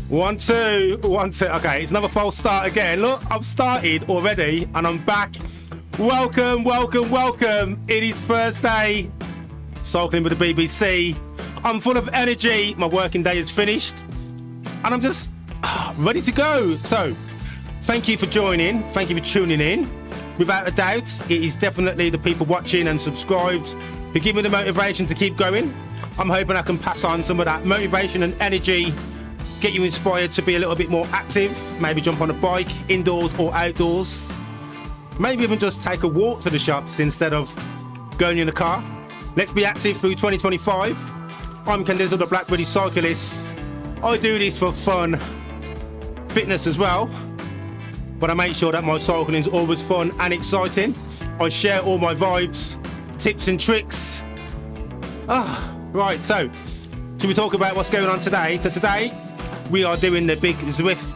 One, two. Okay, it's another false start again. Look, I've started already and I'm back. Welcome. It is Thursday. Cycling with the BBC. I'm full of energy. My working day is finished. And I'm just ready to go. So, thank you for joining. Thank you for tuning in. Without a doubt, it is definitely the people watching and subscribed who give me the motivation to keep going. I'm hoping I can pass on some of that motivation and energy, get you inspired to be a little bit more active, maybe jump on a bike, indoors or outdoors. Maybe even just take a walk to the shops instead of going in the car. Let's be active through 2025. I'm Ken Dizzle, the Black Cyclist I. I do this for fun, fitness as well, but I make sure that my cycling is always fun and exciting. I share all my vibes, tips and tricks. Right, so should we talk about what's going on today? So today we are doing the Zwift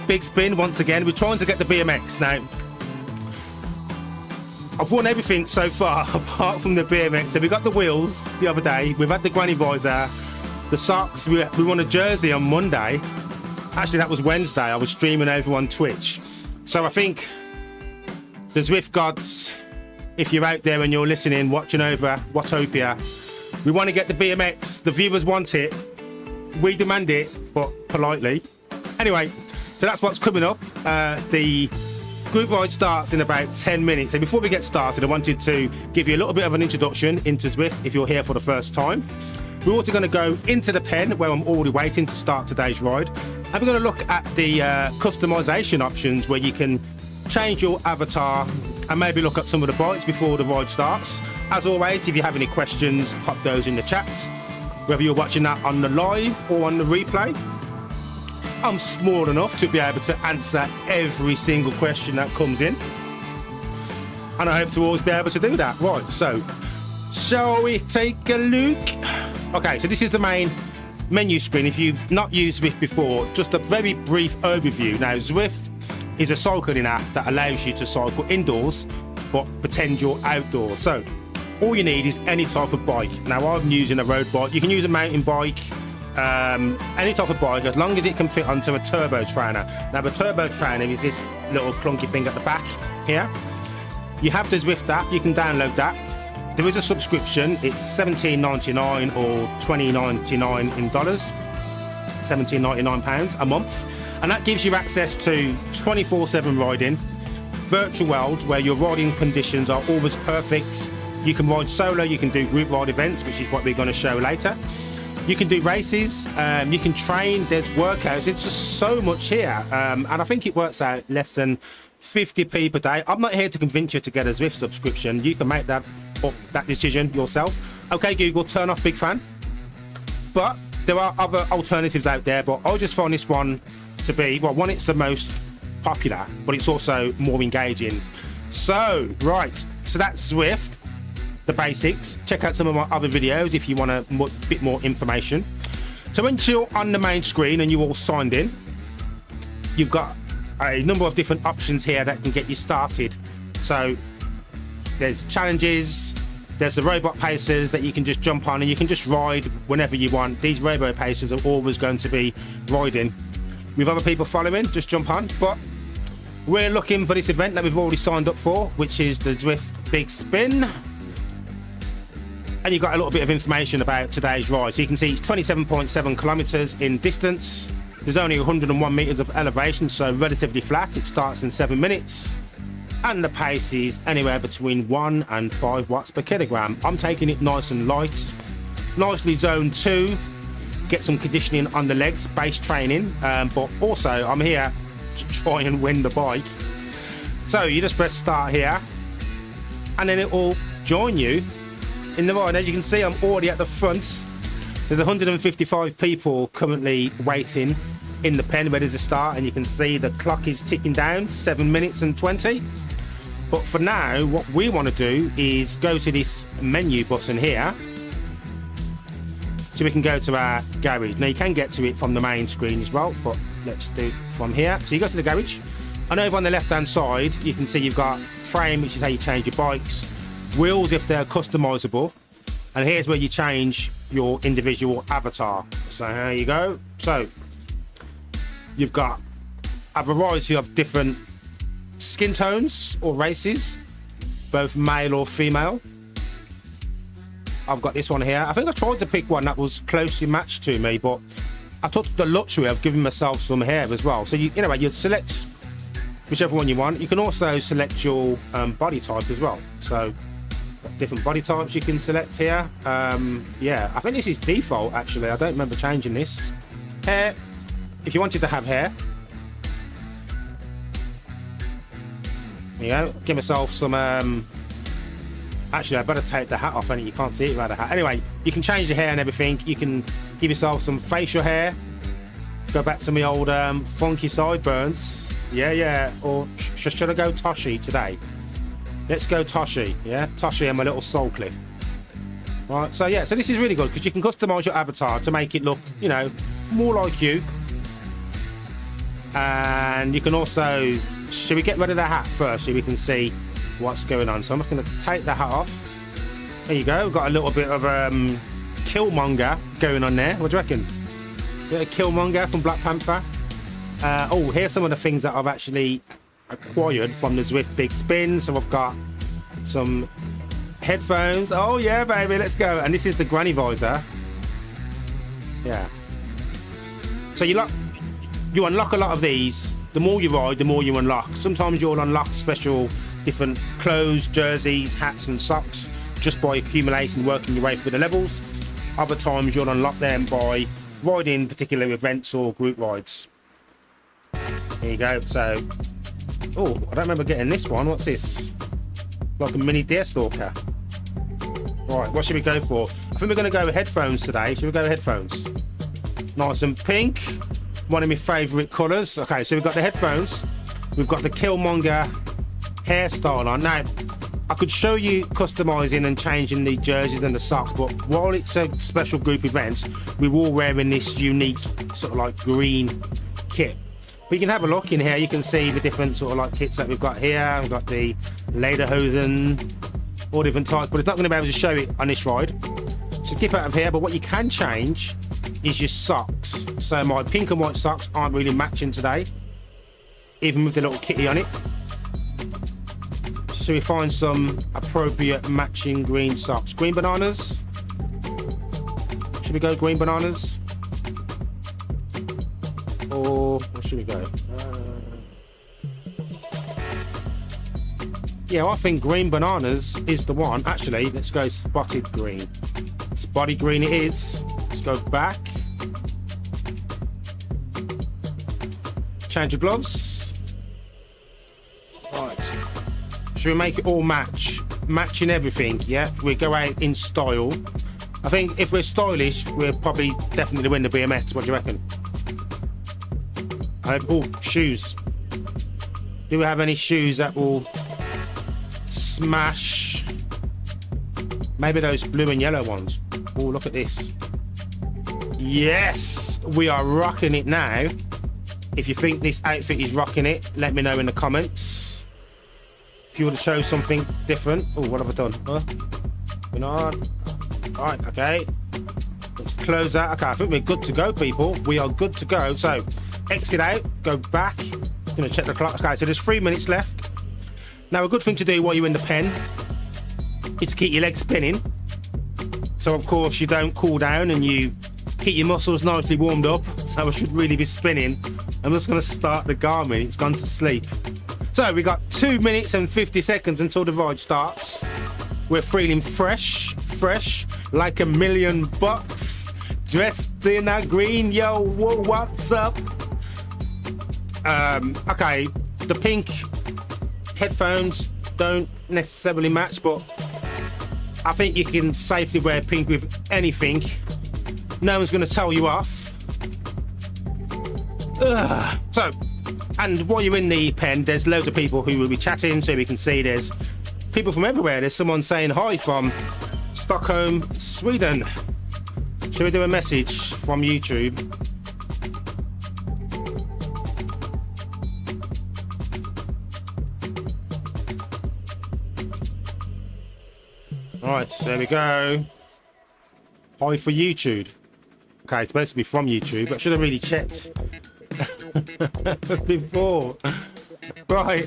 Big Spin once again. We're trying to get the BMX. Now, I've won everything so far apart from the BMX. So we got the wheels the other day. We've had the granny visor, the socks. We won a jersey on Monday. Actually, that was Wednesday. I was streaming over on Twitch. So I think the Zwift gods, if you're out there and you're listening, watching over Watopia, we want to get the BMX. The viewers want it. We demand it, but politely. Anyway, so that's what's coming up. The group ride starts in about 10 minutes. So before we get started, I wanted to give you a little bit of an introduction into Zwift if you're here for the first time. We're also going to go into the pen where I'm already waiting to start today's ride. And we're going to look at the customization options where you can change your avatar and maybe look at some of the bikes before the ride starts. As always, if you have any questions, pop those in the chats. Whether you're watching that on the live or on the replay, I'm small enough to be able to answer every single question that comes in. And I hope to always be able to do that. Right, so shall we take a look? Okay, so this is the main menu screen. If you've not used Zwift before, just a very brief overview. Now, Zwift is a cycling app that allows you to cycle indoors, but pretend you're outdoors. So all you need is any type of bike. Now, I'm using a road bike. You can use a mountain bike, any type of bike, as long as it can fit onto a turbo trainer. Now, the turbo trainer is this little clunky thing at the back here. You have the Zwift app. You can download that. There is a subscription. It's $17.99 or $20.99 in dollars, £17.99 a month. And that gives you access to 24/7 riding, virtual world where your riding conditions are always perfect. You can ride solo, you can do group ride events, which is what we're going to show later. You can do races, you can train, there's workouts. It's just so much here. And I think it works out less than 50p per day. I'm not here to convince you to get a Zwift subscription. You can make that decision yourself. Okay, Google, turn off Big Fan. But there are other alternatives out there, but I just find this one to be, well, one, it's the most popular, but it's also more engaging. So, right, so that's Zwift, the basics. Check out some of my other videos if you want a bit more information. So once you're on the main screen and you're all signed in, you've got a number of different options here that can get you started. So there's challenges, there's the robot pacers that you can just jump on and you can just ride whenever you want. These robot pacers are always going to be riding with other people following. Just jump on. But we're looking for this event that we've already signed up for, which is the Zwift Big Spin. And you've got a little bit of information about today's ride. So you can see it's 27.7 kilometers in distance. There's only 101 meters of elevation, so relatively flat. It starts in 7 minutes. And the pace is anywhere between 1 and 5 watts per kilogram. I'm taking it nice and light. Nicely zone 2. Get some conditioning on the legs, base training. But also, I'm here to try and win the bike. So you just press start here. And then it will join you in the ride. As you can see, I'm already at the front. There's 155 people currently waiting in the pen ready to start. And you can see the clock is ticking down, 7 minutes and 20. But for now, what we want to do is go to this menu button here so we can go to our garage. Now, you can get to it from the main screen as well, but let's do it from here. So you go to the garage, and over on the left-hand side, you can see you've got frame, which is how you change your bikes, wheels if they're customizable, And here's where you change your individual avatar. So here you go. So you've got a variety of different skin tones or races, both male or female. I've got this one here. I think I tried to pick one that was closely matched to me, but I took the luxury of giving myself some hair as well. So you know, you'd select whichever one you want. You can also select your body type as well. So different body types you can select here. Yeah, I think this is default actually. I don't remember changing this. Hair, if you wanted to have hair, there you go. Give myself some actually I better take the hat off, and you can't see it without the hat. Anyway, you can change your hair and everything. You can give yourself some facial hair. Go back to my old funky sideburns. Yeah. Or should I go Toshi today? Let's go Toshi. Yeah, Toshi and my little soul clip. Right, so yeah, so this is really good because you can customize your avatar to make it look, you know, more like you. And you can also, should we get rid of the hat first so we can see what's going on? So I'm just going to take the hat off. There you go. We've got a little bit of Killmonger going on there. What do you reckon? Bit of Killmonger from Black Panther. Oh, here's some of the things that I've actually acquired from the Zwift Big Spin. So I've got some headphones. Oh yeah, baby, let's go. And this is the granny visor. Yeah. So you unlock a lot of these. The more you ride, the more you unlock. Sometimes you'll unlock special different clothes, jerseys, hats and socks just by accumulating, working your way through the levels. Other times you'll unlock them by riding particular events or group rides. There you go. So, oh, I don't remember getting this one. What's this? Like a mini deerstalker. Right, what should we go for? I think we're going to go with headphones today. Should we go with headphones? Nice and pink. One of my favourite colours. Okay, so we've got the headphones. We've got the Killmonger hairstyle on. Now, I could show you customising and changing the jerseys and the socks, but while it's a special group event, we're all wearing this unique sort of like green kit. But you can have a look in here. You can see the different sort of like kits that we've got here. We've got the Lederhosen, all different types, but it's not going to be able to show it on this ride. So keep out of here, but what you can change is your socks. So my pink and white socks aren't really matching today, even with the little kitty on it. So we find some appropriate matching green socks. Green bananas. Should we go green bananas? Or where should we go? Yeah, I think green bananas is the one. Actually, let's go spotted green. Spotted green it is. Let's go back. Change your gloves. Right. Should we make it all match? Matching everything, yeah? We go out in style. I think if we're stylish, we'll probably definitely win the BMX. What do you reckon? Oh, shoes. Do we have any shoes that will smash? Maybe those blue and yellow ones. Oh, look at this. Yes! We are rocking it now. If you think this outfit is rocking it, let me know in the comments. If you want to show something different. Oh, what have I done? Huh? We're not. Alright, okay. Let's close that. Okay, I think we're good to go, people. We are good to go. So, exit out, go back. I'm going to check the clock. Okay, so there's 3 minutes left. Now, a good thing to do while you're in the pen is to keep your legs spinning. So, of course, you don't cool down and you keep your muscles nicely warmed up. So, I should really be spinning. I'm just going to start the Garmin. It's gone to sleep. So, we got 2 minutes and 50 seconds until the ride starts. We're feeling fresh, like $1,000,000. Dressed in a green, yo, what's up? Okay, the pink headphones don't necessarily match, but I think you can safely wear pink with anything. No one's going to tell you off. So, and while you're in the pen, there's loads of people who will be chatting, so we can see there's people from everywhere. There's someone saying hi from Stockholm, Sweden. Should we do a message from YouTube? Right, there we go. Hi for YouTube. Okay, it's supposed to be from YouTube, but I should have really checked before. Right,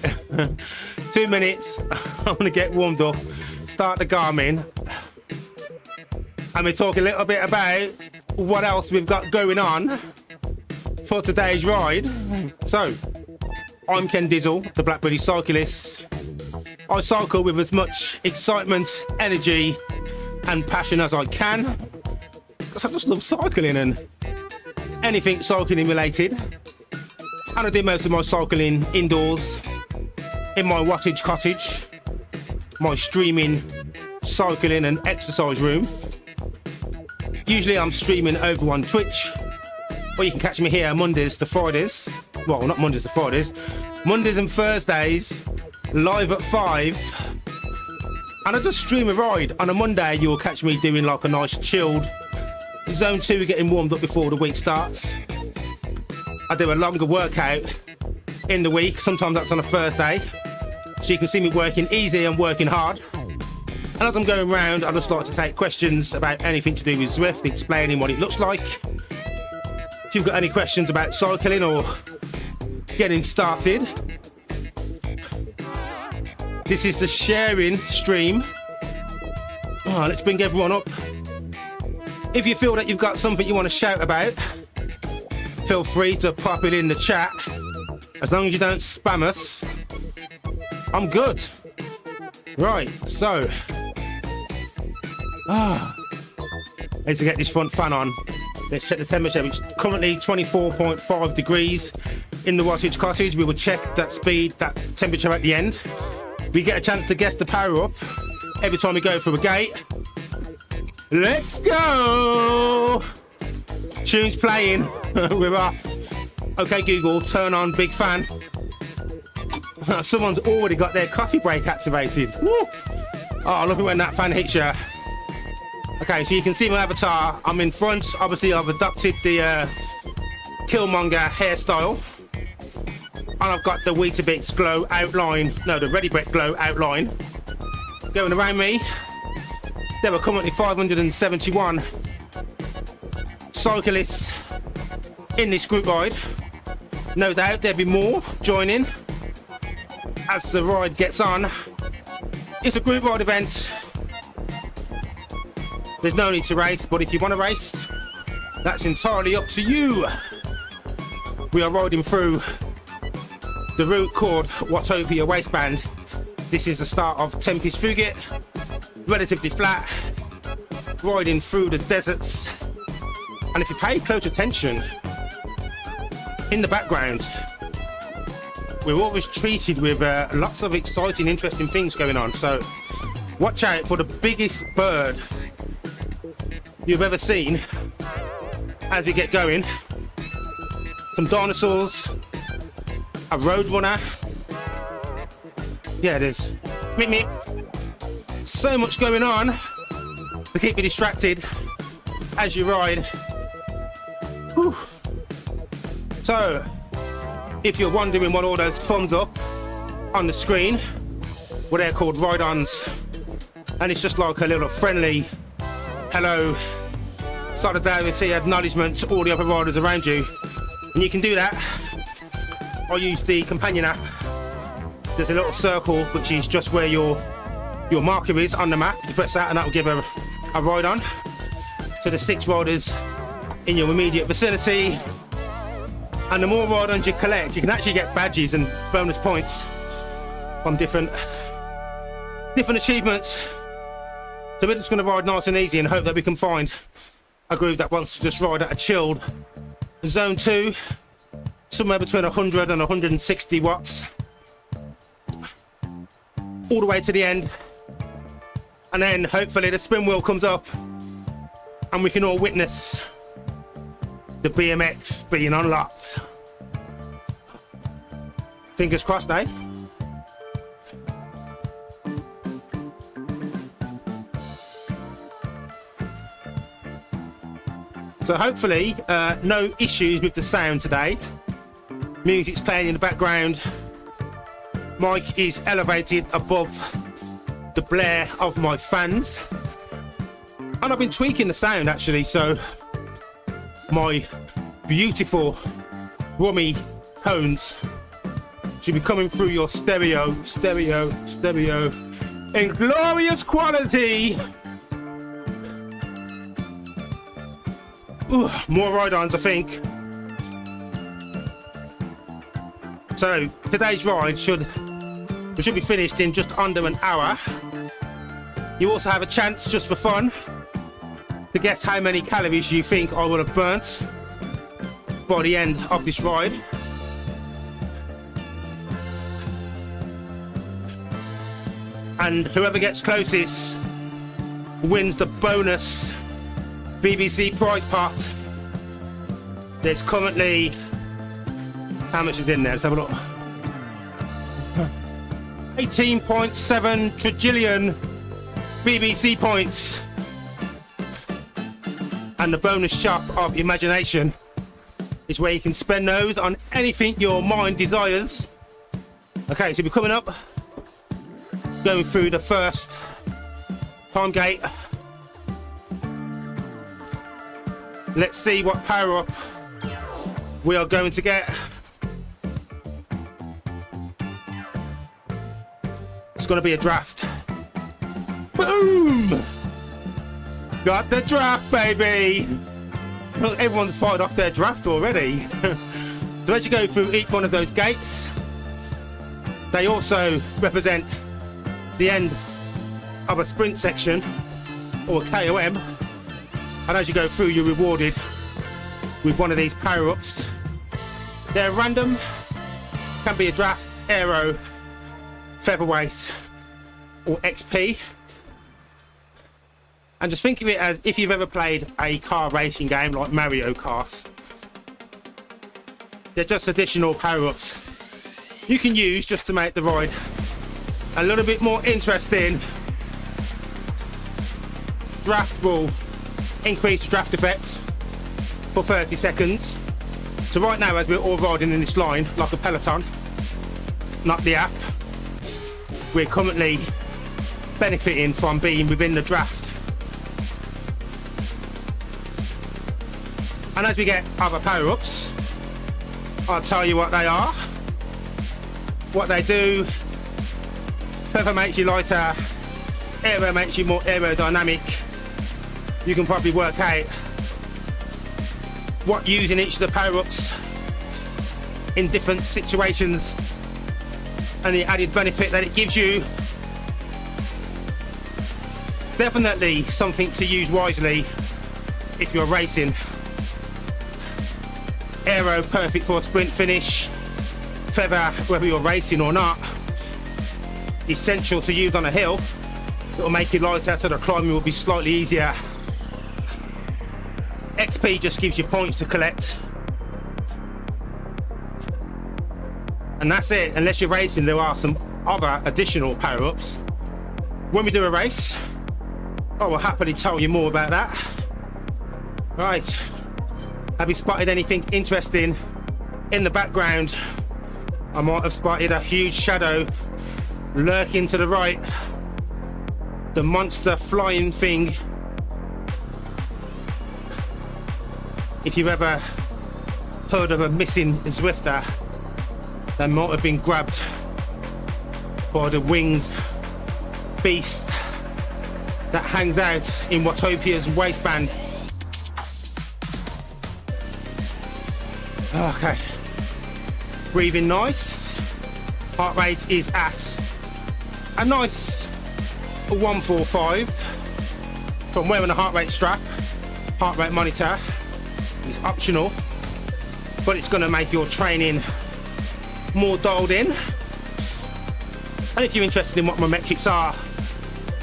2 minutes. I'm gonna get warmed up, start the Garmin, and we talk a little bit about what else we've got going on for today's ride. So, I'm Ken Dizzle, the Black Cyclist. I cycle with as much excitement, energy, and passion as I can, because I just love cycling and anything cycling related. And I do most of my cycling indoors, in my wattage cottage, my streaming, cycling and exercise room. Usually I'm streaming over on Twitch, or you can catch me here Mondays to Fridays. Well, not Mondays to Fridays, Mondays and Thursdays, live at 5. And I just stream a ride. On a Monday, you'll catch me doing like a nice chilled zone 2, getting warmed up before the week starts. I do a longer workout in the week. Sometimes that's on a Thursday. So you can see me working easy and working hard. And as I'm going around, I just like to take questions about anything to do with Zwift, explaining what it looks like. If you've got any questions about cycling or getting started, this is the sharing stream. Oh, let's bring everyone up. If you feel that you've got something you want to shout about, feel free to pop it in the chat. As long as you don't spam us, I'm good. Right, so need to get this front fan on. Let's check the temperature. It's currently 24.5 degrees in the wattage cottage. We will check that speed, that temperature at the end. We get a chance to guess the Powerup every time we go through a gate. Let's go! Tune's playing. We're off. Okay, Google, turn on Big Fan. Someone's already got their coffee break activated. Woo! Oh, I love it when that fan hits you. Okay, so you can see my avatar. I'm in front. Obviously, I've adopted the Killmonger hairstyle. And I've got the Weetabix glow outline, no, the Ready Brett glow outline going around me. There are currently 571 cyclists in this group ride. No doubt there'll be more joining as the ride gets on. It's a group ride event. There's no need to race, but if you want to race, that's entirely up to you. We are riding through the route called Watopia Waistband. This is the start of Tempest Fugit, relatively flat, riding through the deserts. And if you pay close attention, in the background, we're always treated with lots of exciting, interesting things going on. So watch out for the biggest bird you've ever seen as we get going. Some dinosaurs, a roadrunner. Yeah, it is. Meep, meep. So much going on to keep you distracted as you ride. Whew. So, if you're wondering what all those thumbs up on the screen, well, they're called ride-ons, and it's just like a little friendly hello, solidarity, acknowledgement to all the other riders around you. And you can do that. I use the companion app. There's a little circle which is just where your marker is on the map. You press that and that will give a ride on to the 6 riders in your immediate vicinity. And the more ride-ons you collect, you can actually get badges and bonus points from different achievements. So we're just going to ride nice and easy and hope that we can find a group that wants to just ride at a chilled zone 2, somewhere between 100 and 160 watts, all the way to the end. And then hopefully the spin wheel comes up and we can all witness the BMX being unlocked. Fingers crossed, eh? So hopefully no issues with the sound today. Music's playing in the background. Mic is elevated above the blare of my fans. And I've been tweaking the sound actually, so my beautiful rummy tones should be coming through your stereo in glorious quality. Ooh, more ride-ons, I think. So today's ride should be finished in just under an hour. You also have a chance, just for fun, to guess how many calories you think I will have burnt by the end of this ride. And whoever gets closest wins the bonus BBC prize pot. There's currently, how much is in there? Let's have a look. 18.7 trillion BBC points. And the bonus shop of imagination is where you can spend those on anything your mind desires. Okay, so we're coming up, going through the first time gate. Let's see what power up we are going to get. It's going to be a draft. Boom! Got the draft, baby! Well, everyone's fired off their draft already. So as you go through each one of those gates, they also represent the end of a sprint section or a KOM. And as you go through, you're rewarded with one of these power-ups. They're random, can be a draft, aero, featherweight, or XP. And just think of it as if you've ever played a car racing game like Mario Kart. They're just additional power-ups you can use just to make the ride a little bit more interesting. Draft will increase the draft effect for 30 seconds. So right now, as we're all riding in this line like a peloton, not the app, we're currently benefiting from being within the draft. And as we get other power-ups, I'll tell you what they are, what they do. Feather makes you lighter, aero makes you more aerodynamic. You can probably work out what using each of the power-ups in different situations and the added benefit that it gives you. Definitely something to use wisely if you're racing. Aero, perfect for a sprint finish. Feather, whether you're racing or not. Essential to use on a hill. It'll make you lighter, so the climbing will be slightly easier. XP just gives you points to collect. And that's it. Unless you're racing, there are some other additional power-ups. When we do a race, I will happily tell you more about that. Right. Have you spotted anything interesting in the background? I might have spotted a huge shadow lurking to the right. The monster flying thing. If you've ever heard of a missing Zwifter, they might have been grabbed by the winged beast that hangs out in Watopia's waistband. Okay, breathing nice. Heart rate is at a nice 145. From wearing a heart rate strap, heart rate monitor is optional, but it's going to make your training more dialed in. And if you're interested in what my metrics are,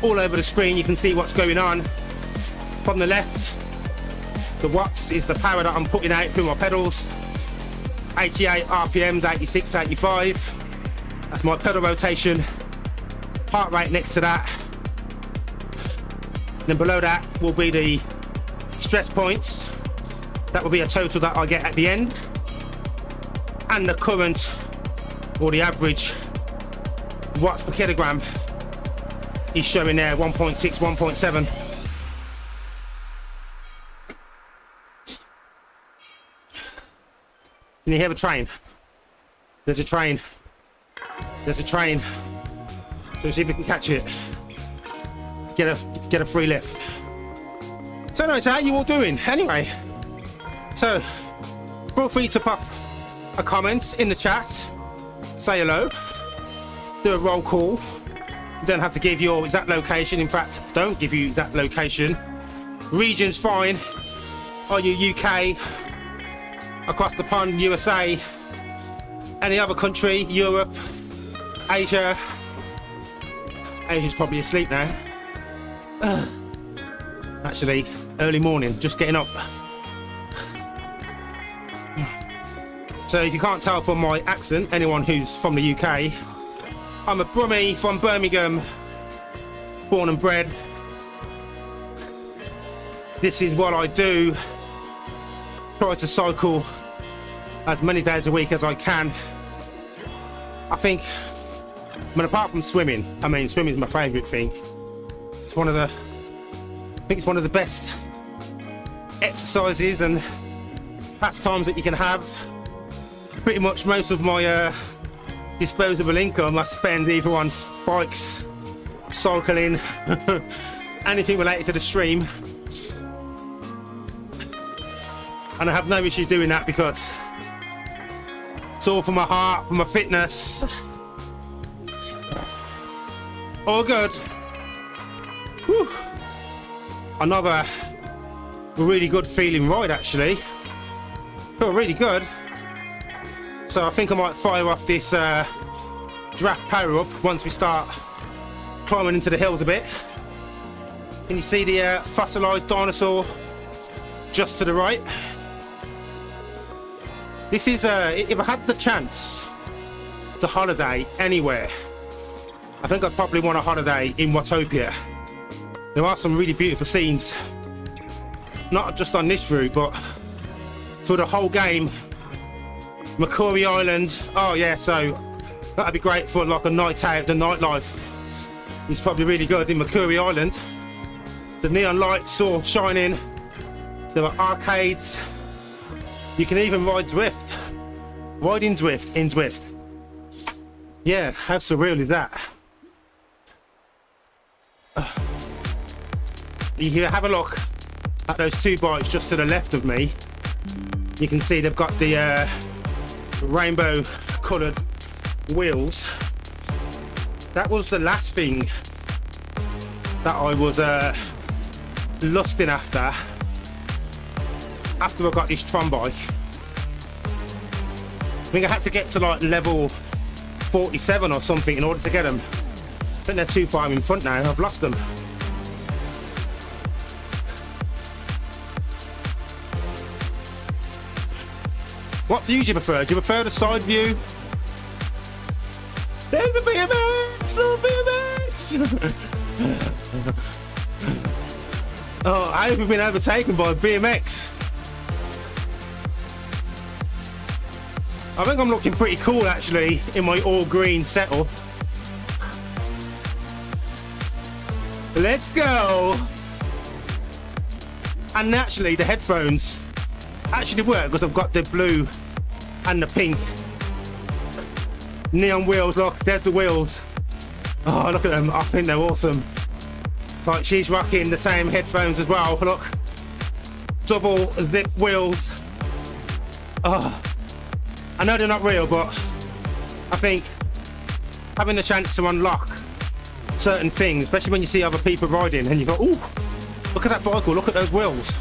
all over the screen you can see what's going on. From the left, the watts is the power that I'm putting out through my pedals. 88 RPMs, 86, 85. That's my pedal rotation. Heart rate next to that. Then below that will be the stress points. That will be a total that I get at the end. And the current, or the average, watts per kilogram is showing there 1.6, 1.7. Can you hear a train? There's a train. There's a train. Let's see if we can catch it. Get a free lift. So anyway, so how you all doing? Anyway, so feel free to pop a comment in the chat. Say hello. Do a roll call. You don't have to give your exact location. In fact, don't give you exact location. Region's fine. Are you UK? Across the pond, USA? Any other country? Europe? Asia? Asia's probably asleep now. Actually, early morning, just getting up. So if you can't tell from my accent, anyone who's from the UK, I'm a Brummie from Birmingham, born and bred. This is what I do. Try to cycle as many days a week as I can. I think, apart from swimming, swimming is my favourite thing. It's one of the, I think it's one of the best exercises and pastimes that you can have. Pretty much most of my disposable income I spend either on bikes, cycling, anything related to the stream. And I have no issue doing that because it's all for my heart, for my fitness. All good. Whew. Another really good feeling ride actually. Feel really good. So I think I might fire off this draft Powerup once we start climbing into the hills a bit. Can you see the fossilised dinosaur just to the right? This is, if I had the chance to holiday anywhere, I think I'd probably want a holiday in Watopia. There are some really beautiful scenes, not just on this route, but through the whole game. Macquarie Island, oh yeah, so that'd be great for like a night out. The nightlife is probably really good in Macquarie Island. The neon lights all shining. There are arcades. You can even ride Zwift. Riding Zwift in Zwift. Yeah, how surreal is that? If you have a look at those two bikes just to the left of me, you can see they've got the rainbow coloured wheels. That was the last thing that I was lusting after I got this Tron bike. I think I had to get to like level 47 or something in order to get them. I think they're too far in front now. I've lost them. What view do you prefer? Do you prefer the side view? There's a BMX! Little BMX! Oh, I hope we've been overtaken by a BMX. I think I'm looking pretty cool actually in my all green setup. Let's go! And naturally the headphones actually work because I've got the blue and the pink neon wheels. Look, there's the wheels. Oh, look at them. I think they're awesome. It's like she's rocking the same headphones as well. Look, double zip wheels. Oh, I know they're not real, but I think having the chance to unlock certain things, especially when you see other people riding and you go, ooh, look at that bike, or look at those wheels.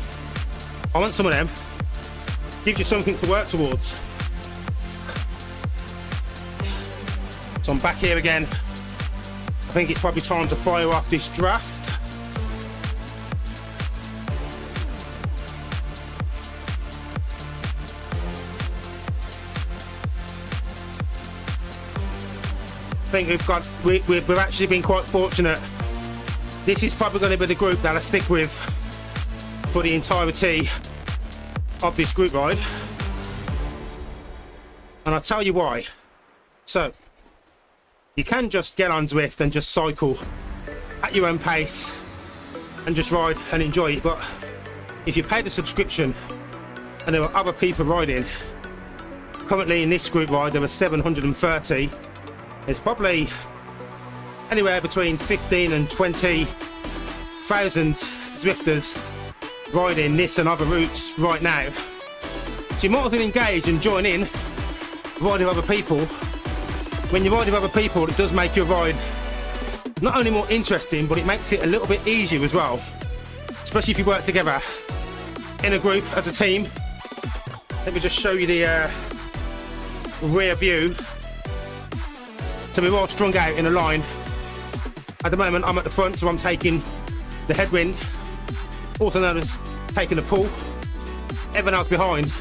I want some of them. Gives you something to work towards. So I'm back here again. I think it's probably time to fire off this draft. I think we've actually been quite fortunate. This is probably going to be the group that I stick with for the entirety of this group ride, and I'll tell you why. So you can just get on Zwift and just cycle at your own pace and just ride and enjoy it, but if you pay the subscription and there are other people riding, Currently in this group ride there are 730. There's probably anywhere between 15 and 20,000 Zwifters riding this and other routes right now. So you might as well engage and join in riding with other people. When you're riding with other people, it does make your ride not only more interesting, but it makes it a little bit easier as well. Especially if you work together in a group as a team. Let me just show you the rear view. So we're all strung out in a line. At the moment I'm at the front, so I'm taking the headwind, also known as taking the pull. Everyone else behind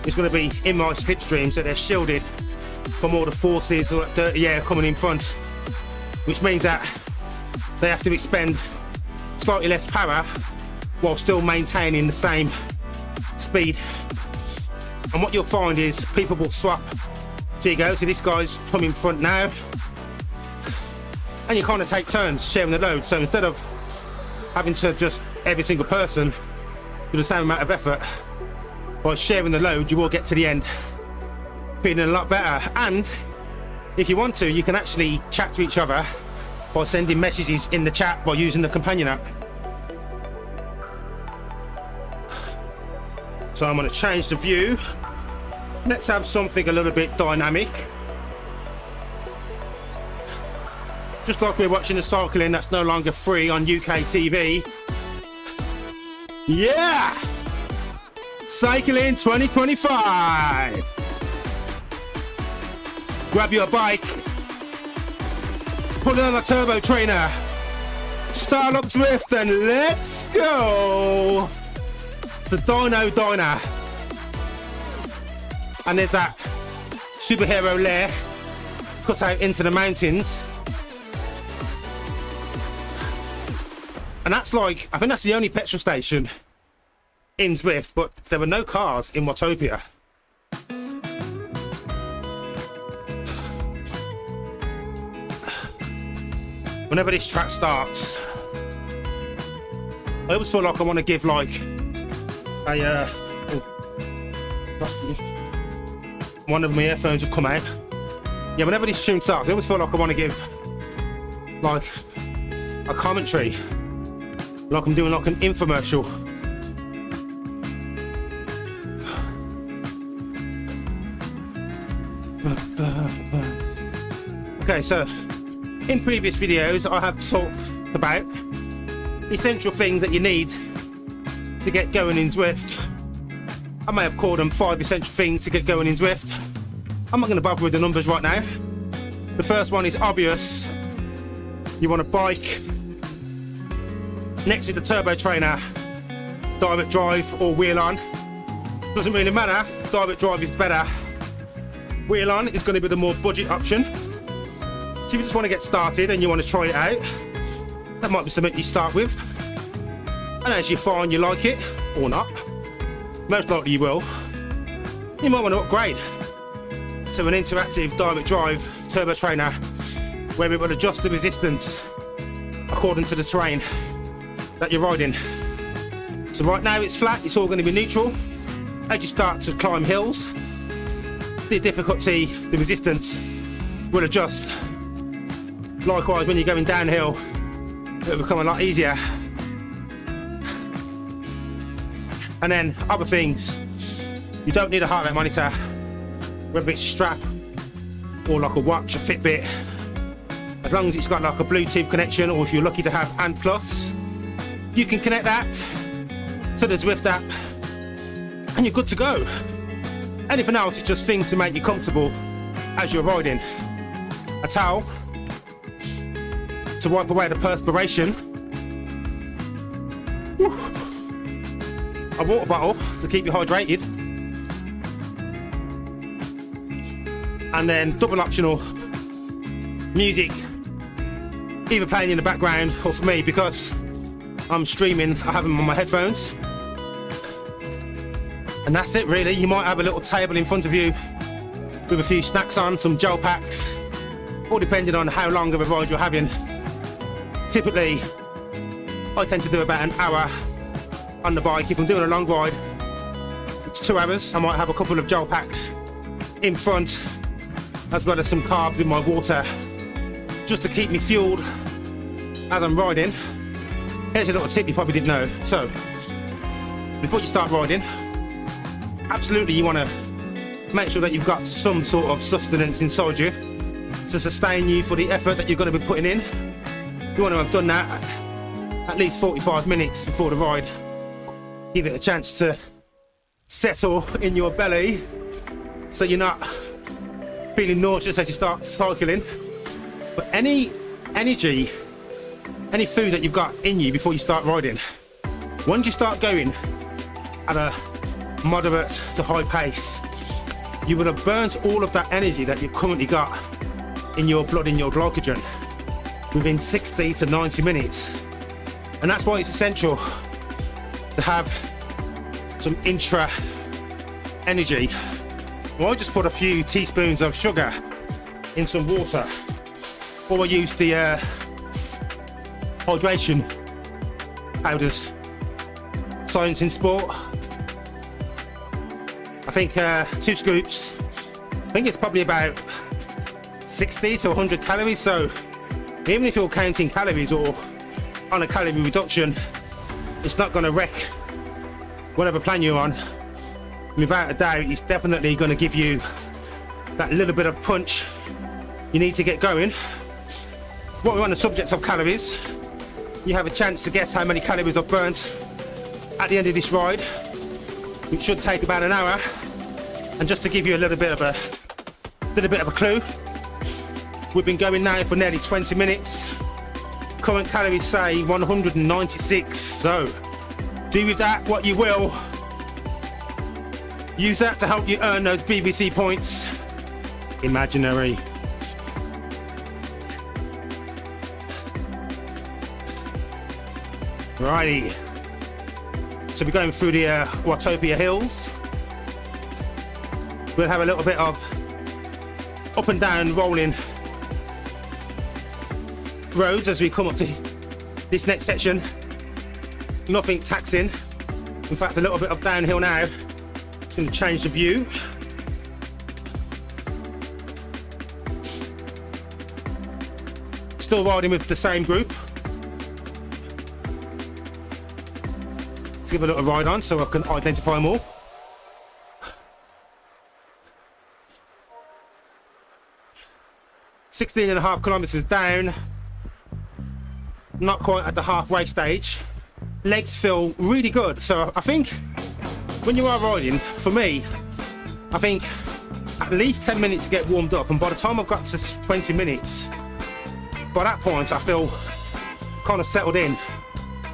is going to be in my slipstream, so they're shielded from all the forces or that dirty air coming in front, which means that they have to expend slightly less power while still maintaining the same speed. And what you'll find is people will swap. So you go, so this guy's coming front now, and you kind of take turns sharing the load. So instead of having to just every single person do the same amount of effort, by sharing the load you will get to the end feeling a lot better. And if you want to, you can actually chat to each other by sending messages in the chat by using the companion app. So I'm going to change the view. Let's have something a little bit dynamic. Just like we're watching the cycling that's no longer free on UK TV. Yeah! Cycling 2025. Grab your bike, put it on a turbo trainer, start up Zwift, and let's go! It's a dyno diner. And there's that superhero lair cut out into the mountains. And that's like, I think that's the only petrol station in Zwift, but there were no cars in Watopia. Whenever this track starts, I always feel like I want to give like a one of my earphones have come out. Yeah, whenever this tune starts, I always feel like I want to give like a commentary, like I'm doing like an infomercial. Okay, so in previous videos I have talked about essential things that you need to get going in Zwift. I may have called them 5 essential things to get going in Zwift. I'm not going to bother with the numbers right now. The first one is obvious. You want a bike. Next is the turbo trainer, direct drive or wheel on. Doesn't really matter, direct drive is better. Wheel on is going to be the more budget option. So if you just want to get started and you want to try it out, that might be something you start with. And as you find you like it, or not, most likely you will, you might want to upgrade to an interactive direct drive turbo trainer where it will adjust the resistance according to the terrain that you're riding. So right now it's flat, it's all going to be neutral. As you start to climb hills, the difficulty, the resistance will adjust. Likewise, when you're going downhill, it'll become a lot easier. And then other things, you don't need a heart rate monitor, whether it's a strap or like a watch, a Fitbit. As long as it's got like a Bluetooth connection, or if you're lucky to have Ant Plus, you can connect that to the Zwift app and you're good to go. Anything else is just things to make you comfortable as you're riding. A towel to wipe away the perspiration. Woo. A water bottle to keep you hydrated. And then double optional music, either playing in the background or for me, because I'm streaming, I have them on my headphones. And that's it really. You might have a little table in front of you with a few snacks on, some gel packs, all depending on how long of a ride you're having. Typically, I tend to do about an hour on the bike. If I'm doing a long ride, it's 2 hours. I might have a couple of gel packs in front, as well as some carbs in my water, just to keep me fueled as I'm riding. Here's a little tip you probably didn't know. So, before you start riding, absolutely you want to make sure that you've got some sort of sustenance inside you to sustain you for the effort that you're going to be putting in. You want to have done that at least 45 minutes before the ride. Give it a chance to settle in your belly so you're not feeling nauseous as you start cycling. But any energy, any food that you've got in you before you start riding, once you start going at a moderate to high pace, you would have burnt all of that energy that you've currently got in your blood, in your glycogen, within 60 to 90 minutes. And that's why it's essential to have some intra energy. Well, I just put a few teaspoons of sugar in some water, or I use the hydration powders, Science in Sport. I think 2 scoops, I think it's probably about 60 to 100 calories. So even if you're counting calories or on a calorie reduction, it's not going to wreck whatever plan you're on. Without a doubt, it's definitely going to give you that little bit of punch you need to get going. While we're on the subject of calories, you have a chance to guess how many calories I've burnt at the end of this ride, which should take about an hour. And just to give you a little bit of a clue, we've been going now for nearly 20 minutes. Current calories say 196. So do with that what you will. Use that to help you earn those BBC points. Imaginary. Righty. So we're going through the Watopia hills. We'll have a little bit of up and down rolling roads as we come up to this next section. Nothing taxing. In fact, a little bit of downhill now. It's going to change the view. Still riding with the same group. Let's give a little ride on so I can identify them all. .5 kilometers down. Not quite at the halfway stage. Legs feel really good. So I think when you are riding, for me, I think at least 10 minutes to get warmed up, and by the time I've got to 20 minutes, by that point I feel kind of settled in.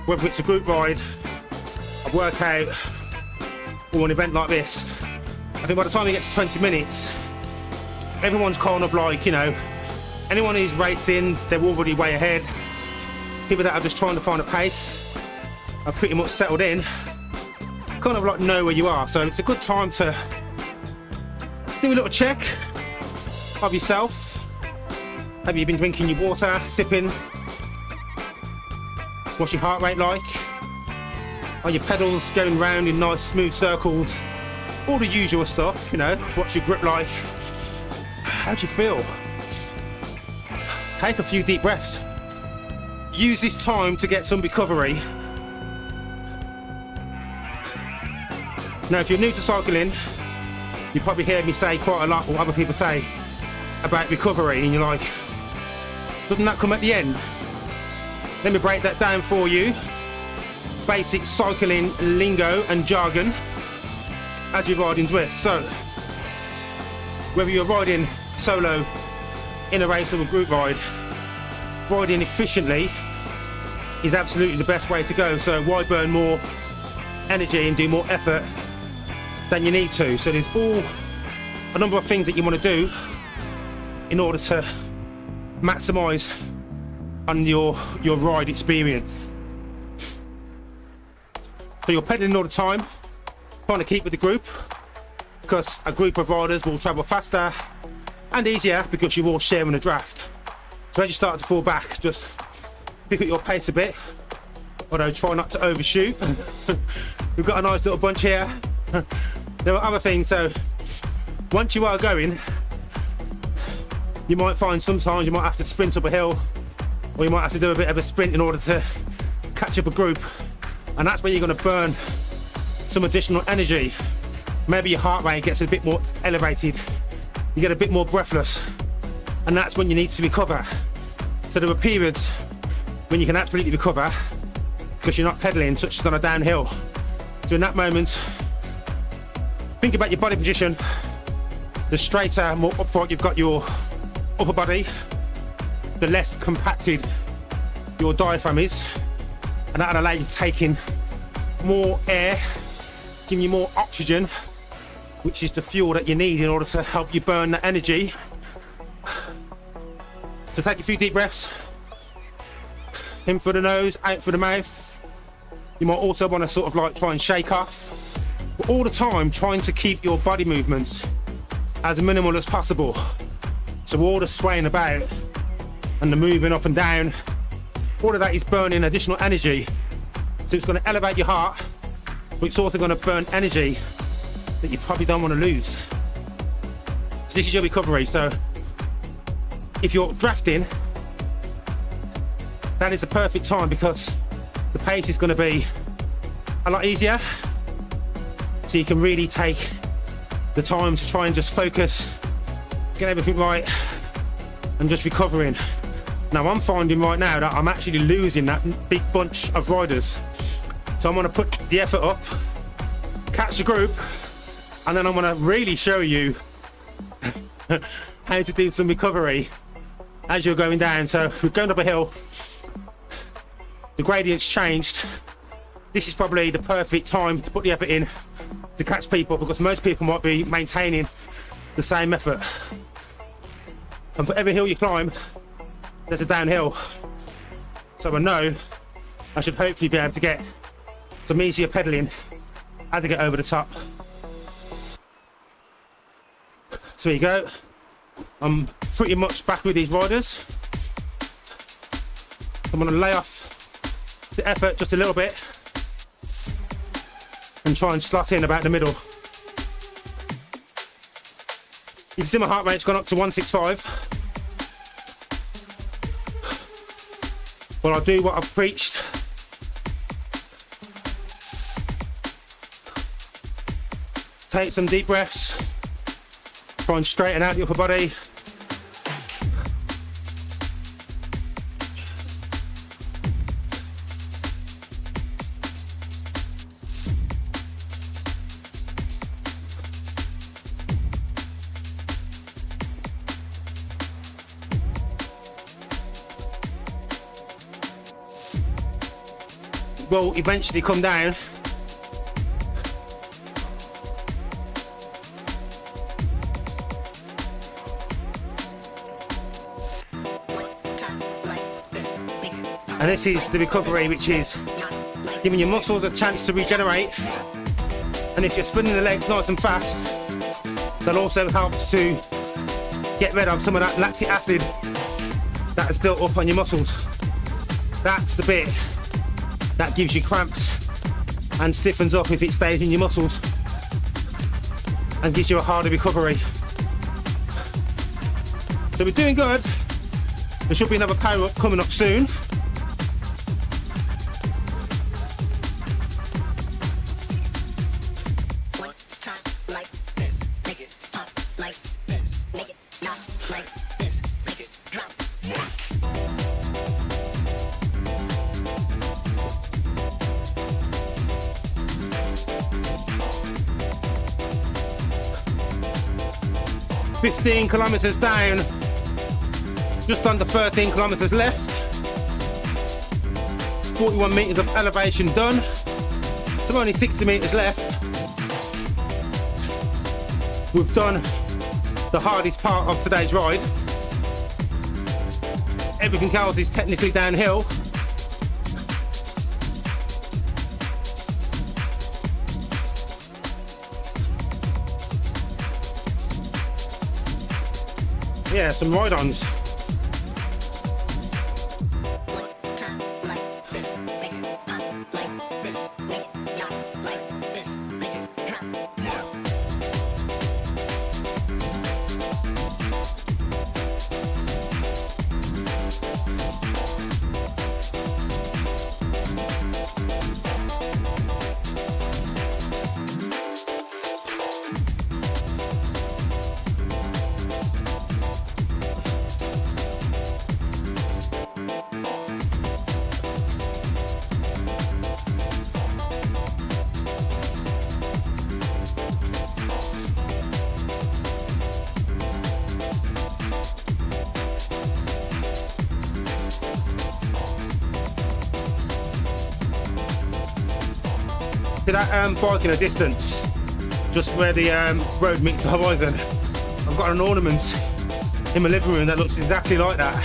Whether it's a group ride, a workout, or an event like this, I think by the time you get to 20 minutes, everyone's kind of like, you know, anyone who's racing, they're already way ahead. People that are just trying to find a pace are pretty much settled in, kind of like know where you are. So it's a good time to do a little check of yourself. Have you been drinking your water, sipping? What's your heart rate like? Are your pedals going round in nice smooth circles? All the usual stuff, you know. What's your grip like? How do you feel? Take a few deep breaths. Use this time to get some recovery. Now, if you're new to cycling, you probably hear me say quite a lot, or other people say, about recovery, and you're like, doesn't that come at the end? Let me break that down for you. Basic cycling lingo and jargon as you ride in Zwift. So, whether you're riding solo, in a race or a group ride, riding efficiently is absolutely the best way to go. So why burn more energy and do more effort than you need to? So there's all a number of things that you want to do in order to maximize on your ride experience. So you're pedaling all the time, trying to keep with the group, because a group of riders will travel faster and easier because you're all sharing a draft. So as you start to fall back, just pick up your pace a bit, although try not to overshoot. We've got a nice little bunch here. There are other things, so once you are going, you might find sometimes you might have to sprint up a hill, or you might have to do a bit of a sprint in order to catch up a group, and that's where you're going to burn some additional energy. Maybe your heart rate gets a bit more elevated, you get a bit more breathless, and that's when you need to recover. So there are periods when you can absolutely recover because you're not pedaling such as on a downhill. So in that moment, think about your body position. The straighter, more upright you've got your upper body, the less compacted your diaphragm is, and that'll allow you to take in more air, giving you more oxygen, which is the fuel that you need in order to help you burn that energy. So take a few deep breaths, in through the nose, out through the mouth. You might also want to sort of like try and shake off, but all the time trying to keep your body movements as minimal as possible. So all the swaying about and the moving up and down, all of that is burning additional energy. So it's going to elevate your heart, but it's also going to burn energy that you probably don't want to lose. So this is your recovery. So if you're drafting, that is the perfect time because the pace is going to be a lot easier. So you can really take the time to try and just focus, get everything right, and just recovering. Now I'm finding right now that I'm actually losing that big bunch of riders. So I'm going to put the effort up, catch the group, and then I'm going to really show you how to do some recovery as you're going down. So we're going up a hill, the gradient's changed. This is probably the perfect time to put the effort in to catch people because most people might be maintaining the same effort. And for every hill you climb, there's a downhill. So I know I should hopefully be able to get some easier pedaling as I get over the top. So there you go. I'm pretty much back with these riders. I'm going to lay off the effort just a little bit and try and slot in about the middle. You can see my heart rate's gone up to 165. But I'll do what I've preached. Take some deep breaths. Try and straighten out the upper body. Will eventually come down. And this is the recovery, which is giving your muscles a chance to regenerate. And if you're spinning the legs nice and fast, that also helps to get rid of some of that lactic acid that has built up on your muscles. That's the bit that gives you cramps and stiffens up if it stays in your muscles and gives you a harder recovery. So we're doing good. There should be another Powerup coming up soon. "15 kilometers down, just under 13 kilometers left, 41 meters of elevation done, so only 60 meters left. We've done the hardest part of today's ride. Everything else is technically downhill. Yeah, some ride-ons. See that bike in the distance, just where the road meets the horizon? I've got an ornament in my living room that looks exactly like that.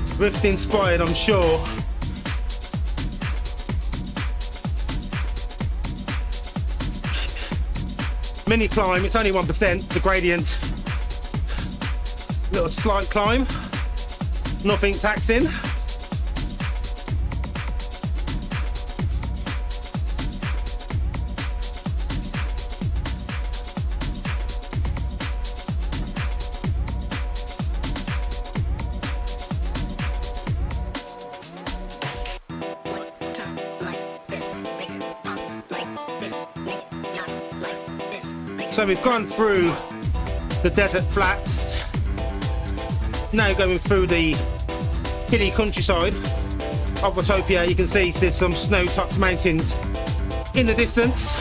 Zwift inspired, I'm sure. Mini climb, it's only 1%, the gradient. Little slight climb, nothing taxing. So we've gone through the desert flats, now going through the hilly countryside of Watopia. You can see there's some snow-topped mountains in the distance.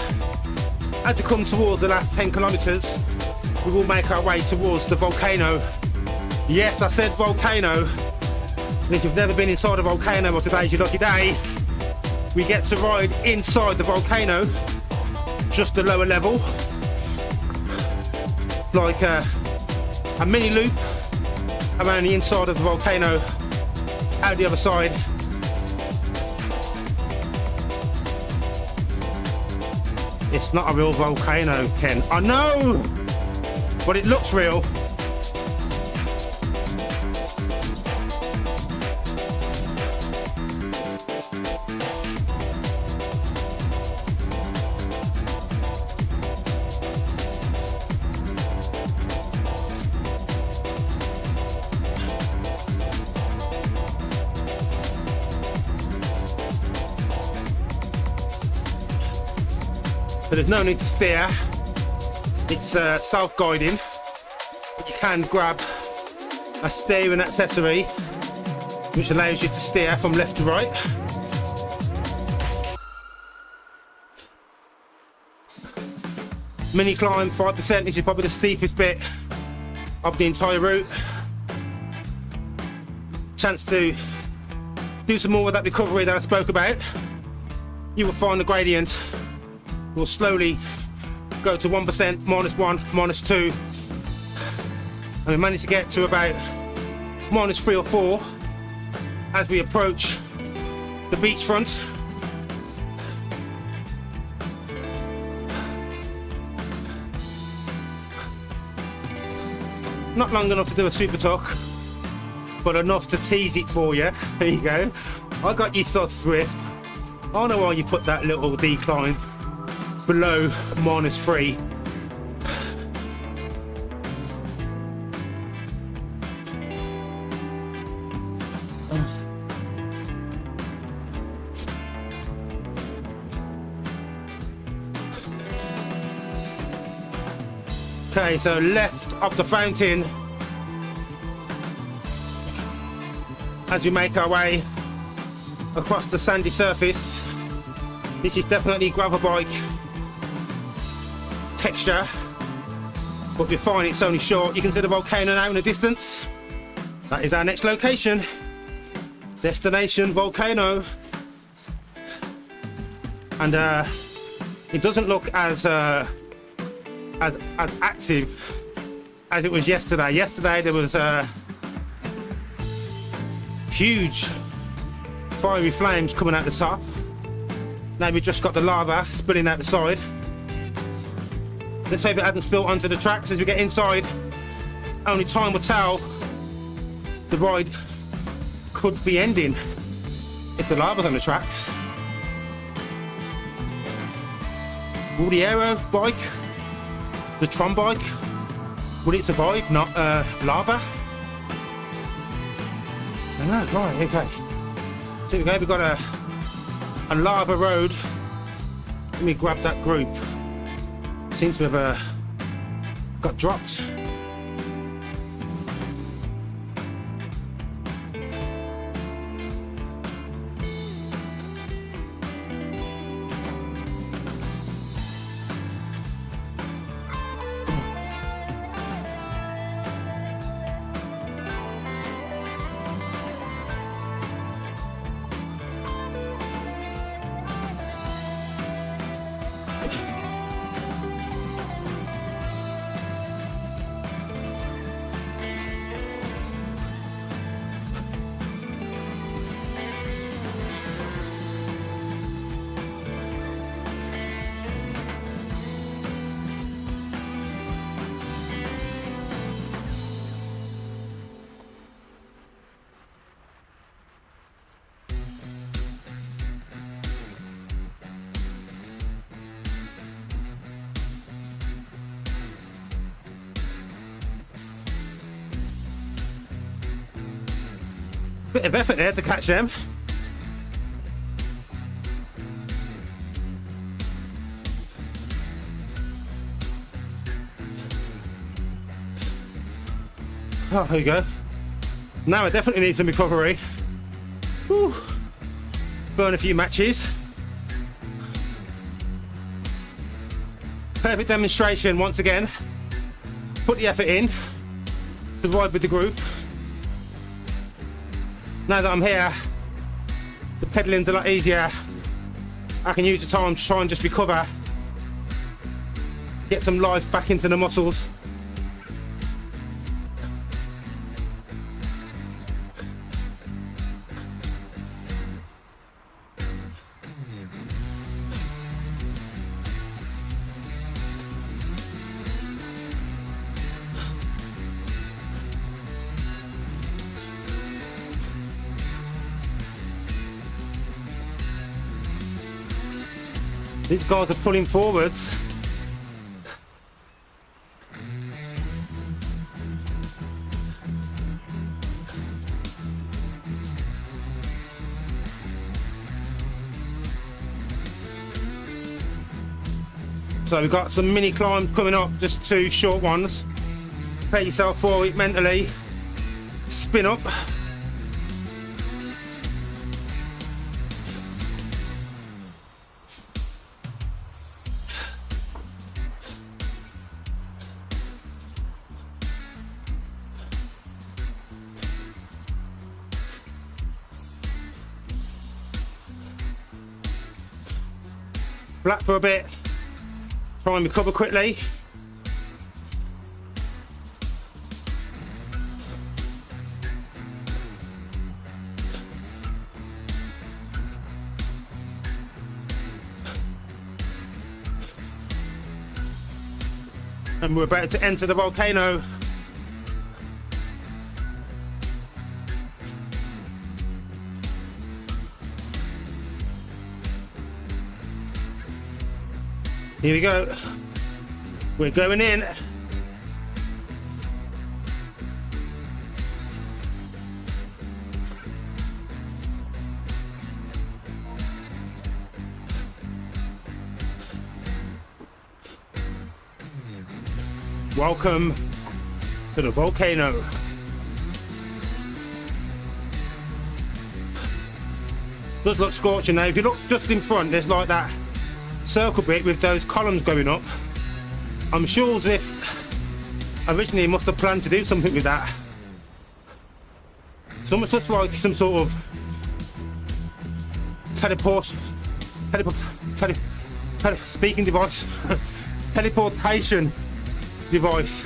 As we come towards the last 10 kilometres, we will make our way towards the volcano. Yes, I said volcano. And if you've never been inside a volcano, well, today's your lucky day. We get to ride inside the volcano, just the lower level, like a mini loop around the inside of the volcano, out the other side. It's not a real volcano, Ken. I know, but it looks real. So there's no need to steer, it's self-guiding, but you can grab a steering accessory which allows you to steer from left to right. Mini climb, 5%, this is probably the steepest bit of the entire route. Chance to do some more of that recovery that I spoke about. You will find the gradient will slowly go to 1%, -1, -2, and we managed to get to about -3 or 4 as we approach the beachfront. Not long enough to do a super tuck, but enough to tease it for you. There you go. I got you so Zwift. I know why you put that little decline below -3. Okay, so left of the fountain as we make our way across the sandy surface. This is definitely gravel bike texture, but you'll find it's only short. You can see the volcano now in the distance. That is our next location, destination volcano, and it doesn't look as active as it was yesterday. Yesterday there was huge fiery flames coming out the top. Now we've just got the lava spilling out the side. Let's hope it hasn't spilled onto the tracks as we get inside. Only time will tell. The ride could be ending if the lava's on the tracks. Will the aero bike, the Tron bike, will it survive not lava? I don't know, right, okay. So here we go, we've got a lava road. Let me grab that group. Seems to have got dropped. Bit of effort there to catch them. Oh, there you go. Now I definitely need some recovery. Whew. Burn a few matches. Perfect demonstration once again. Put the effort in to ride with the group. Now that I'm here, the pedalling's a lot easier. I can use the time to try and just recover, get some life back into the muscles. These guys are pulling forwards. So we've got some mini climbs coming up, just 2 short ones. Prepare yourself for it mentally. Spin up. Flat for a bit, try and recover quickly. And we're about to enter the volcano. Here we go. We're going in. Welcome to the volcano. Does look scorching now. If you look just in front, there's like that circle bit with those columns going up. I'm sure Zwift originally must have planned to do something with that. It's almost looks like some sort of speaking device, teleportation device.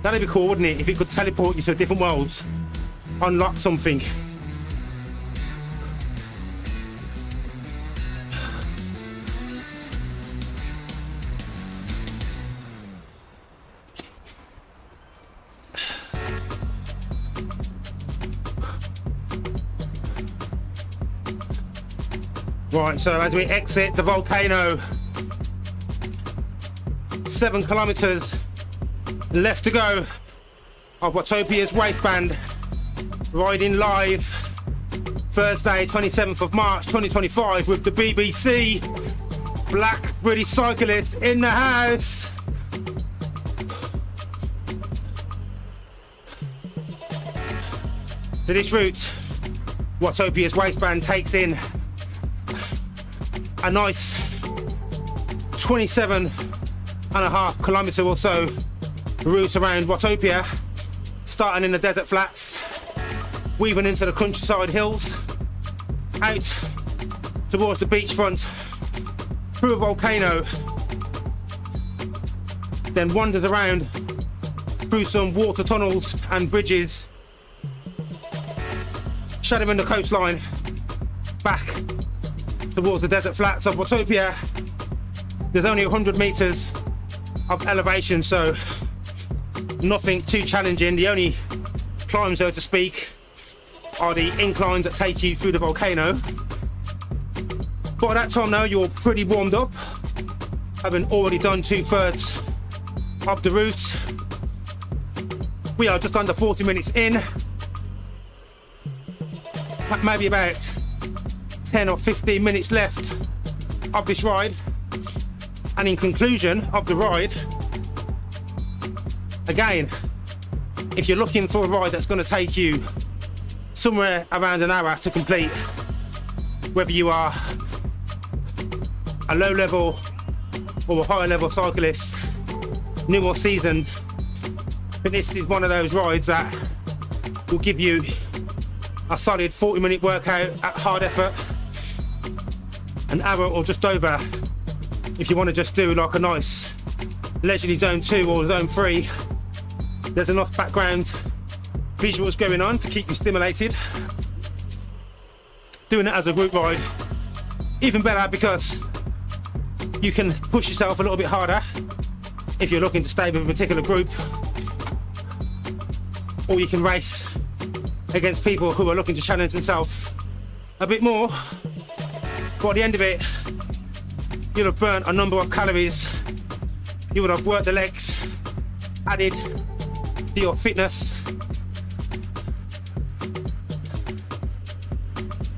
That'd be cool, wouldn't it? If it could teleport you to different worlds, unlock something. Right, so as we exit the volcano, 7 kilometers left to go of Watopia's Waistband, riding live Thursday 27th of March 2025 with the BBC. Black British Cyclist in the house. So this route, Watopia's Waistband takes in a nice 27.5 kilometre or so route around Watopia, starting in the desert flats, weaving into the countryside hills, out towards the beachfront, through a volcano, then wanders around through some water tunnels and bridges, shadowing the coastline, back towards the desert flats of Watopia. There's only 100 meters of elevation, so nothing too challenging. The only climbs, so to speak, are the inclines that take you through the volcano. By that time now, you're pretty warmed up, having already done 2/3 of the route. We are just under 40 minutes in. maybe about 10 or 15 minutes left of this ride. And in conclusion of the ride, again, if you're looking for a ride that's going to take you somewhere around an hour to complete, whether you are a low level or a higher level cyclist, new or seasoned, but this is one of those rides that will give you a solid 40-minute workout at hard effort, an hour or just over if you want to just do like a nice leisurely zone 2 or zone 3. There's enough background visuals going on to keep you stimulated. Doing it as a group ride, even better, because you can push yourself a little bit harder if you're looking to stay with a particular group, or you can race against people who are looking to challenge themselves a bit more. By the end of it, you'll have burnt a number of calories, you would have worked the legs, added to your fitness,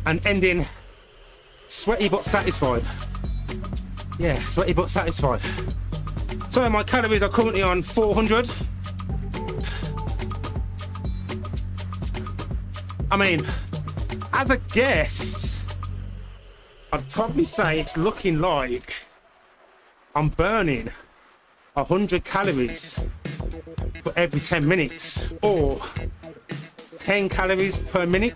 and ending sweaty but satisfied. Yeah, sweaty but satisfied. So my calories are currently on 400. I mean, as a guess, I'd probably say it's looking like I'm burning 100 calories for every 10 minutes, or 10 calories per minute.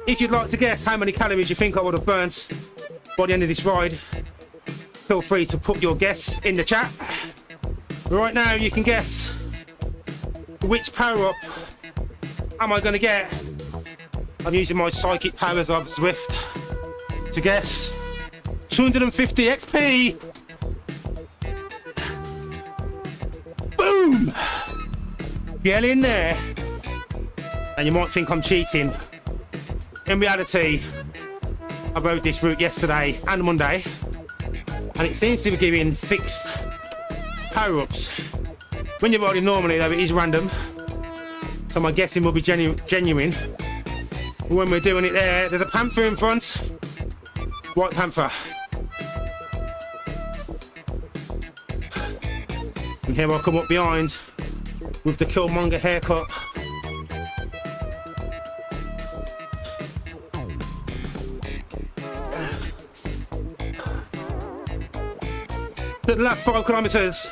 If you'd like to guess how many calories you think I would have burnt by the end of this ride, feel free to put your guess in the chat. Right now you can guess which power up am I going to get. I'm using my psychic powers of Zwift to guess 250 XP. Boom! Get in there. And you might think I'm cheating. In reality, I rode this route yesterday and Monday, and it seems to be giving fixed power-ups. When you're riding normally though, it is random, so my guessing will be genuine. When we're doing it there's a Panther in front, White Panther. And here I come up behind with the Killmonger haircut. The last 5 kilometers,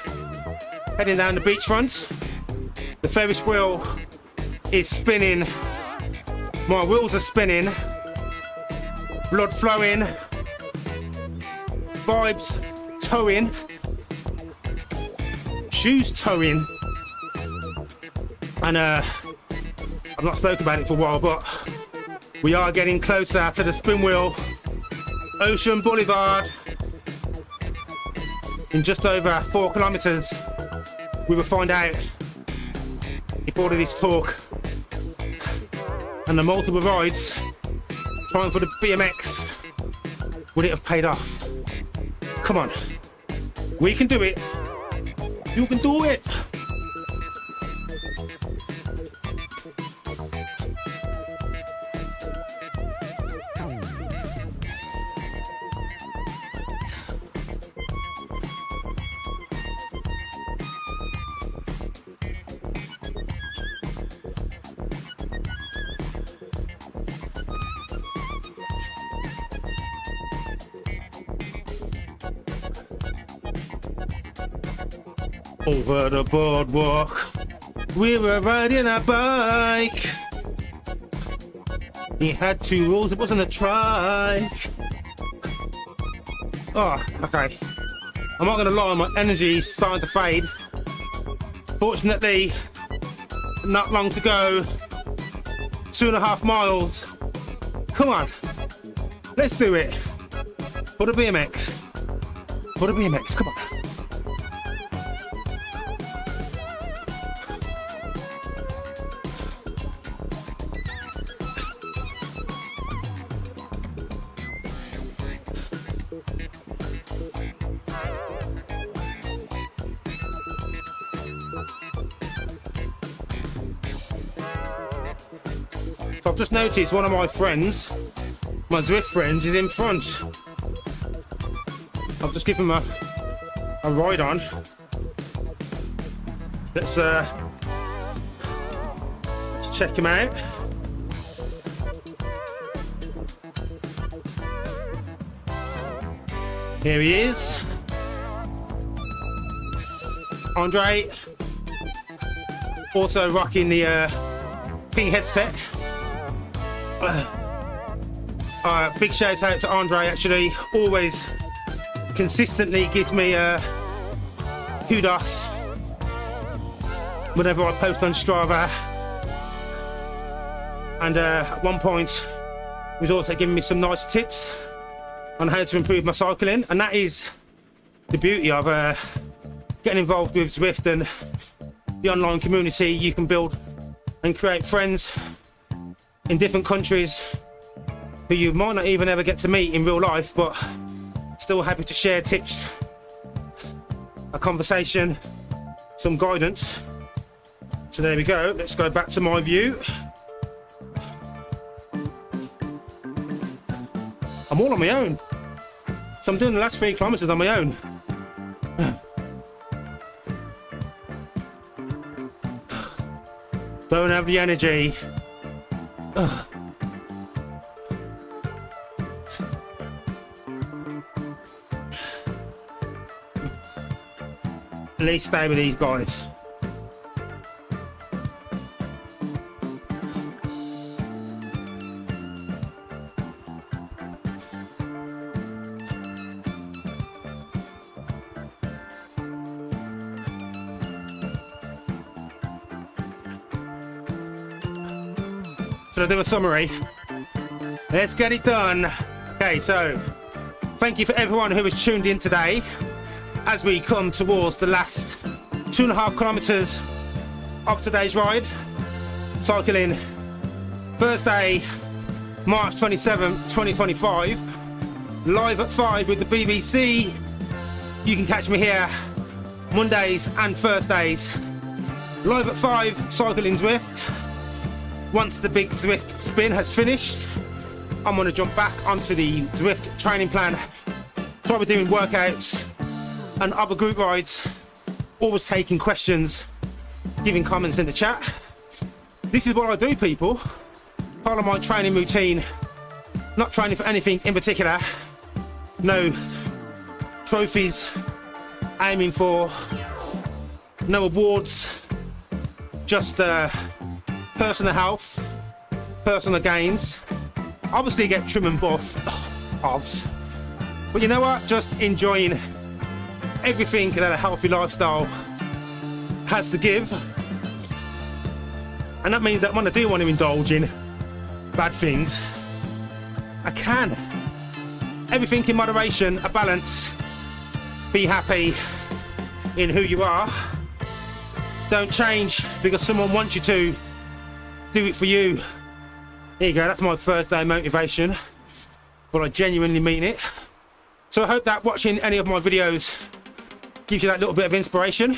heading down the beachfront. The Ferris wheel is spinning, my wheels are spinning, blood flowing, vibes towing, shoes towing, and I've not spoken about it for a while, but we are getting closer to the spin wheel, Ocean Boulevard. In just over 4 kilometers, we will find out if all of this talk and the multiple rides trying for the BMX, would it have paid off? Come on, we can do it. You can do it. Over the boardwalk, we were riding a bike. He had 2 rules, it wasn't a trike. Oh, okay. I'm not gonna lie, my energy's starting to fade. Fortunately, not long to go. 2.5 miles. Come on, let's do it. For the BMX. For the BMX, come on. So I've just noticed one of my friends, my Zwift friends, is in front. I'll just give him a ride on. Let's check him out. Here he is. Andre, also rocking the pink headset. Big shout out to Andre, actually, always consistently gives me kudos whenever I post on Strava. And at one point, he's also given me some nice tips on how to improve my cycling. And that is the beauty of getting involved with Zwift and the online community. You can build and create friends in different countries who you might not even ever get to meet in real life, but still happy to share tips, a conversation, some guidance. So there we go. Let's go back to my view. I'm all on my own. So I'm doing the last 3 kilometers on my own. Don't have the energy. At least stay with these guys. So I'll do a summary. Let's get it done. Okay, so thank you for everyone who has tuned in today as we come towards the last 2.5 kilometers of today's ride. Cycling Thursday, March 27th, 2025. Live at 5 with the BBC. You can catch me here Mondays and Thursdays. Live at 5, Cycling Zwift. Once the big Zwift spin has finished, I'm going to jump back onto the Zwift training plan. So I'll be doing workouts and other group rides, always taking questions, giving comments in the chat. This is what I do, people. Part of my training routine, not training for anything in particular. No trophies aiming for, no awards, just personal health, personal gains. Obviously get trim and buff, obvs. But you know what? Just enjoying everything that a healthy lifestyle has to give. And that means that when I do want to indulge in bad things, I can. Everything in moderation, a balance. Be happy in who you are. Don't change because someone wants you to. Do it for you. There you go, that's my Thursday motivation, but I genuinely mean it. So I hope that watching any of my videos gives you that little bit of inspiration,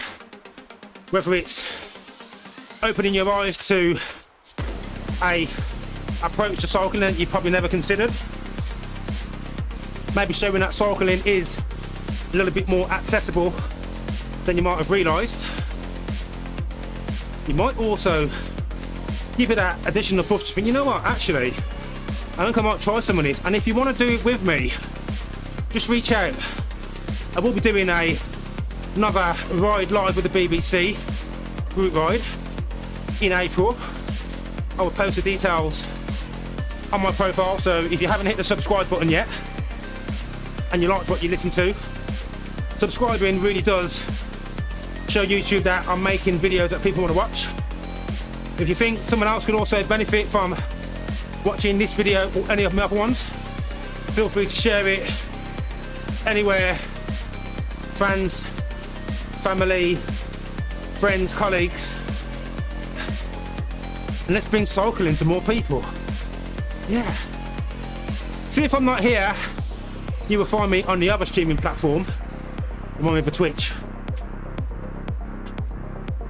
whether it's opening your eyes to a approach to cycling that you probably never considered, maybe showing that cycling is a little bit more accessible than you might have realised. You might also give it that additional push to think, you know what, actually, I think I might try some of this. And if you want to do it with me, just reach out. I will be doing another ride live with the BBC, group ride, in April. I will post the details on my profile, so if you haven't hit the subscribe button yet, and you liked what you listened to, subscribing really does show YouTube that I'm making videos that people want to watch. If you think someone else could also benefit from watching this video or any of my other ones, feel free to share it anywhere. Friends, family, friends, colleagues. And let's bring cycling to more people. Yeah. See, if I'm not here, you will find me on the other streaming platform, the one with the Twitch.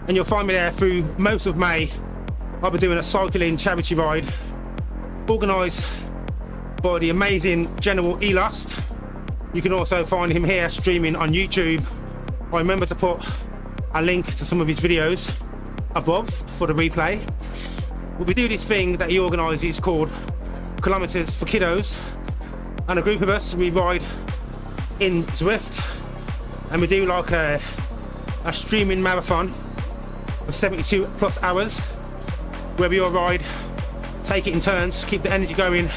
And you'll find me there through most of May. I'll be doing a cycling charity ride organised by the amazing General Elost. You can also find him here streaming on YouTube. I remember to put a link to some of his videos above for the replay. But we do this thing that he organises called Kilometers for Kiddos, and a group of us, we ride in Zwift, and we do like a streaming marathon of 72 plus hours, where we all ride, take it in turns, keep the energy going,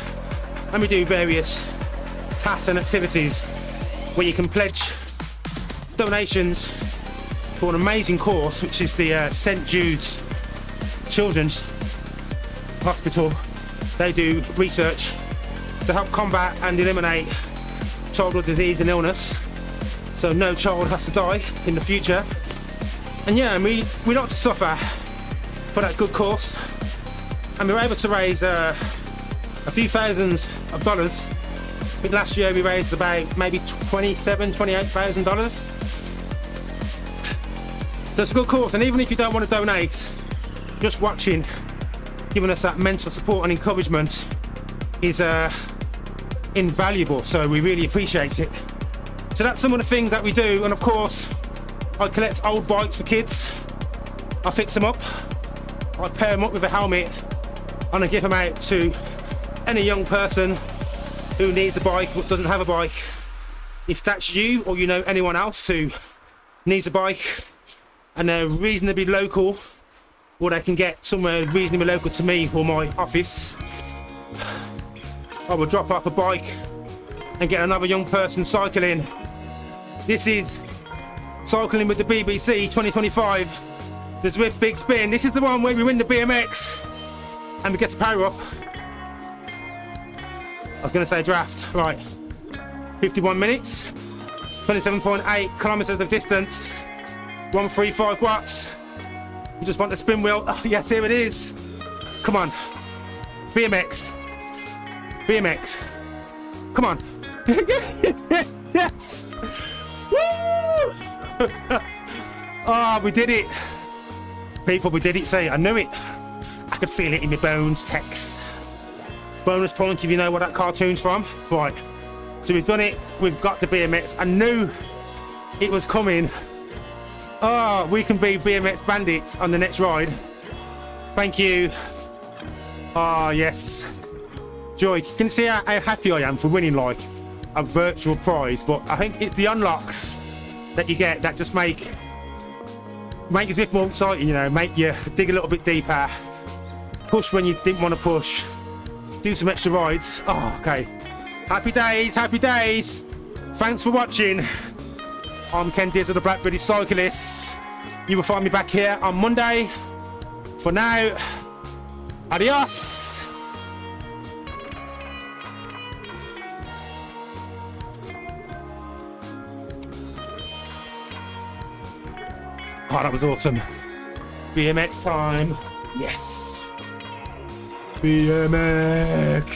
and we do various tasks and activities where you can pledge donations for an amazing course, which is the St Jude's Children's Hospital. They do research to help combat and eliminate childhood disease and illness, so no child has to die in the future. And yeah, we like to suffer for that good cause, and we were able to raise a few thousands of dollars. I think last year we raised about maybe $28,000. So it's a good cause, and even if you don't want to donate, just watching, giving us that mental support and encouragement is invaluable, so we really appreciate it. So that's some of the things that we do, and of course I collect old bikes for kids. I fix them up, I pair them up with a helmet, and I give them out to any young person who needs a bike but doesn't have a bike. If that's you, or you know anyone else who needs a bike and they're reasonably local, or they can get somewhere reasonably local to me or my office, I will drop off a bike and get another young person cycling. This is Cycling with the BBC 2025, the Zwift Big Spin. This is the one where we win the BMX and we get to Powerup. I was going to say draft, right. 51 minutes, 27.8 kilometers of distance, 135 watts. You just want the spin wheel. Oh, yes, here it is. Come on. BMX. BMX. Come on. Yes. Woo! Oh, we did it. People, we did it. See, I knew it. I could feel it in my bones. Tex. Bonus point if you know what that cartoon's from. Right. So we've done it. We've got the BMX. I knew it was coming. Oh, we can be BMX bandits on the next ride. Thank you. Oh, yes. Joy, you can see how happy I am for winning like a virtual prize, but I think it's the unlocks that you get that just make Zwift more exciting, you know, make you dig a little bit deeper, push when you didn't want to push, do some extra rides. Oh, okay. Happy days, happy days. Thanks for watching. I'm Ken Diaz of the Black Cyclist. You will find me back here on Monday. For now, adios. Oh, that was awesome. BMX time. Yes. BMX.